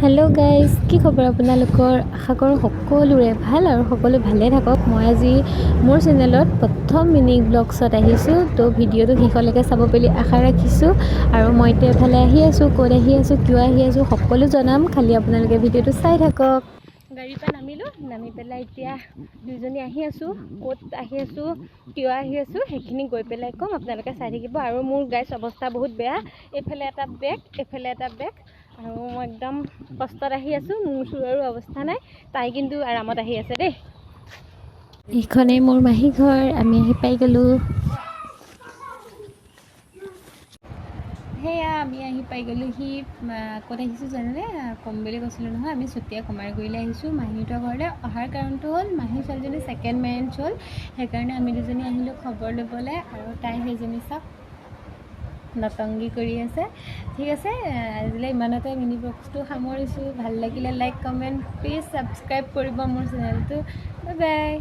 Hello' guys, কি খবৰ আপোনালোকৰ? আশা কৰোঁ সকলোৰে ভাল আৰু সকলো ভালে থাকক। মই আজি মোৰ চেনেলত প্ৰথম মিনি ব্লগছত আহিছোঁ, তো ভিডিঅ'টো শেষলৈকে চাব বুলি আশা ৰাখিছোঁ। আৰু মই এতিয়া এফালে আহি আছোঁ, ক'ত আহি আছোঁ, কিয় আহি আছোঁ সকলো জনাম, খালি আপোনালোকে ভিডিঅ'টো চাই থাকক। গাড়ীৰ পৰা নামি পেলাই এতিয়া দুইজনী আহি আছোঁ। ক'ত আহি আছোঁ, কিয় আহি আছোঁ সেইখিনি গৈ পেলাই ক'ম, আপোনালোকে চাই থাকিব। আৰু মোৰ গাইজ অৱস্থা বহুত বেয়া, এইফালে এটা বেগ আৰু মই একদম কষ্টত আহি আছোঁ, মোৰ চোৰৰো অৱস্থা নাই। তাই কিন্তু আৰামত আহি আছে দেই। এইখনেই মোৰ মাহী ঘৰ, আমি আহি পাই গ'লোঁ। সেয়া আমি আহি পাই গ'লোহি। ক'ত আহিছোঁ জানেনে? ক'ম বুলি কৈছিলোঁ নহয়, আমি চতিয়া কুমাৰগুৰিলৈ আহিছোঁ মাহীহঁতৰ ঘৰলৈ। অহাৰ কাৰণটো হ'ল মাহী ছোৱালীজনী ছেকেণ্ড মেৰেজ হ'ল, সেইকাৰণে আমি দুজনী আহিলোঁ খবৰ ল'বলৈ। আৰু তাই সেইজনী চাওক নটংগী কৰি আছে। ঠিক আছে, আজিলৈ ইমানতে মিনি ব্লগটো সামৰিছোঁ। ভাল লাগিলে লাইক কমেণ্ট প্লিজ ছাবস্ক্ৰাইব কৰিব মোৰ চেনেলটো। Bye bye.